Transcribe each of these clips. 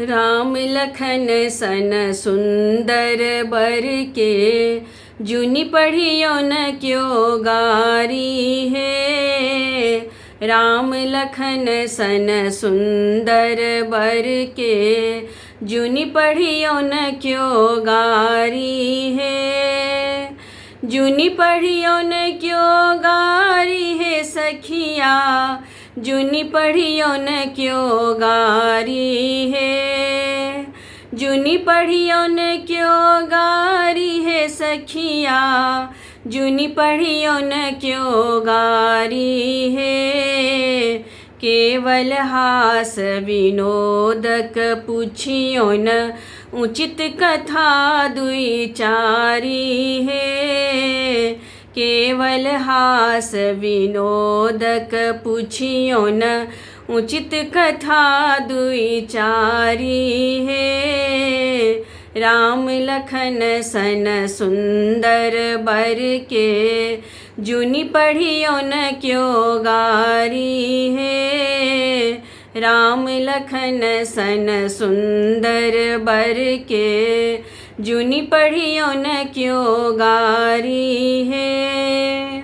राम लखन सन सुंदर बर के, जुनि पढ़ियो न क्यों गारी है। राम लखन सन सुंदर बर के, जुनि पढ़ियो न क्यों गारी है। जुनि पढ़ियो न क्यों गारी है सखिया, जुनि पढ़ियो न क्यों गारी है। जुनि पढ़ियो न क्यों गारी है सखिया, जुनि पढ़ियो न क्यों गारी है। केवल हास विनोदक पूछियो न, उचित कथा दुई चारी है। केवल हास विनोदक पूछियो न, उचित कथा दुई चारी है। राम लखन सन सुंदर बर के, जुनि पढ़ियो न क्यों गारी है। राम लखन सन सुंदर बर के, जुनि पढ़ियो न क्यों गारी है।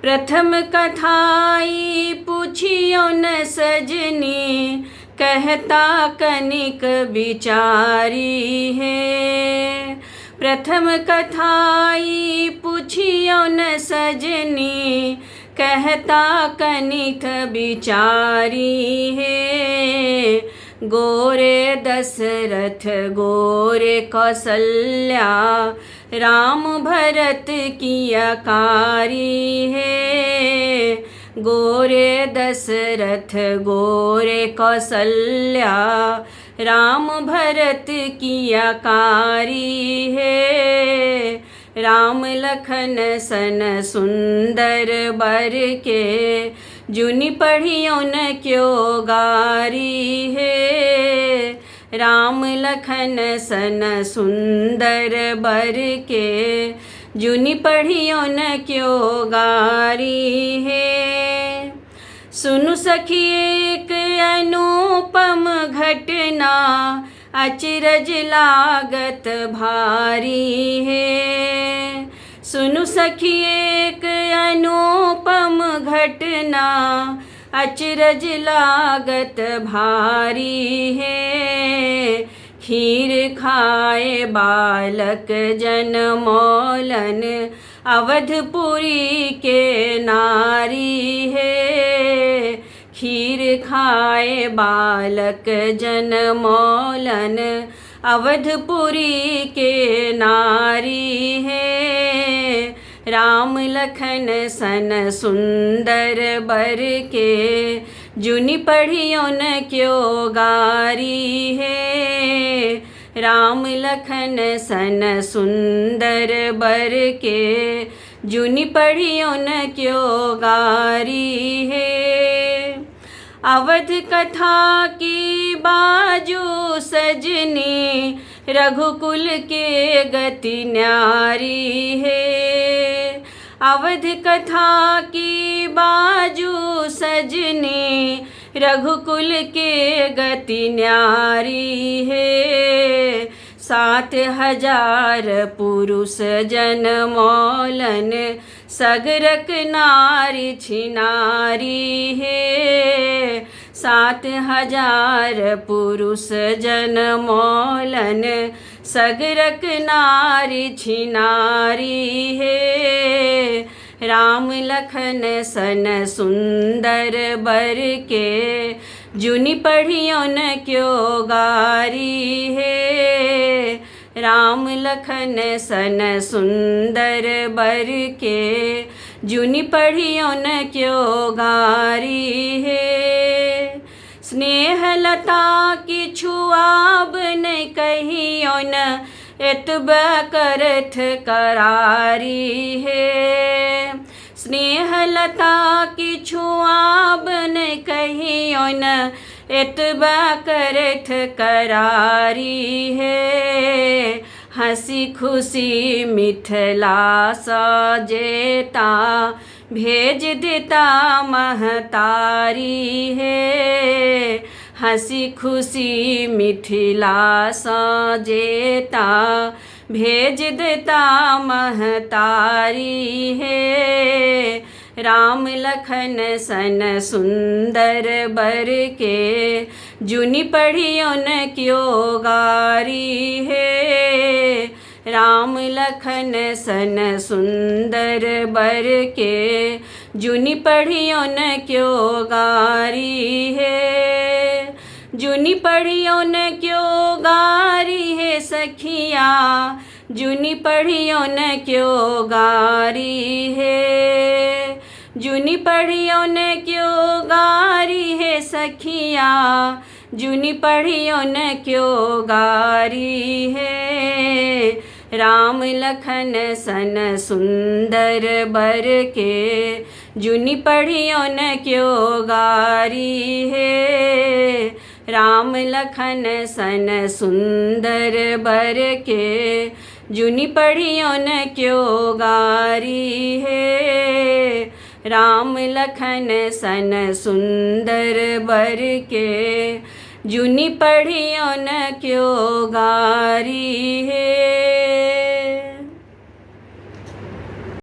प्रथम कथाई पूछियो न सजनी, कहता कनिक बिचारी है। प्रथम कथाई पूछियो न सजनी, कहता कनिक बिचारी है। गोरे दशरथ गोरे कौसल्या, राम भरत की अकारी है। गोरे दशरथ गोरे कौसल्या, राम भरत की अकारी है। राम लखन सन सुंदर बर के, जुनि पढ़ियो न क्यों गारी है। राम लखन सन सुंदर बर के, जुनि पढ़ियो न क्यों गारी है। सुनु सखी एक अनुपम घटना, अचरज लागत भारी है। सुनु सखी एक अनुपम घटना, अचरज लागत भारी है। खीर खाए बालक जनमौलन, अवधपुरी के नारी है। खीर खाए बालक जनमौलन, अवधपुरी के नारी है। राम लखन सन सुंदर बर के, जुनि पढ़ियो न क्यों गारी है। राम लखन सन सुंदर बर के, जुनि पढ़ियो न क्यों गारी है। अवध कथा की बाजू सजनी, रघुकुल के गति न्यारी है। अवध कथा की बाजू सजनी, रघुकुल के गति न्यारी है। 7,000 पुरुष जनमौलन, सगरक नारी छिनारी है। 7,000 पुरुष जनमौलन, सगरक नारी छिनारी है। राम लखन सन सुंदर बर के, जुनि पढ़ियो न क्यों गारी है। राम लखन सन सुंदर बर के, जुनि पढ़ियो न क्यों गारी है। स्नेह लता की छुआब न कहियो न, एतबा करथ करारी है। स्नेह लता की छुआब न कहियो न, एतबा करथ करारी है। हंसी खुशी मिथिला सजेता, भेज देता महतारी है। हँसी खुशी मिथिला सजेता भेज देता महतारी हे। राम लखन सन सुंदर बर के जुनि पढ़ियो न क्यों गारी हे। राम लखन सन सुंदर बर के जुनि पढ़ियो न क्यों गारी हे। जुनि पढ़ियो न क्यों गारी है सखिया, जुनि पढ़ियो न क्यों गारी है। जुनि पढ़ियो न क्यों गारी है सखिया, जुनि पढ़ियो न क्यों गारी है। राम लखन सन सुंदर बर के जुनि पढ़ियो न क्यों गारी है। राम लखन सन सुंदर बर के जुनि पढ़ियो न क्यों गारी है। राम लखन सन सुंदर बर के जुनि पढ़ियो न क्यों गारी है।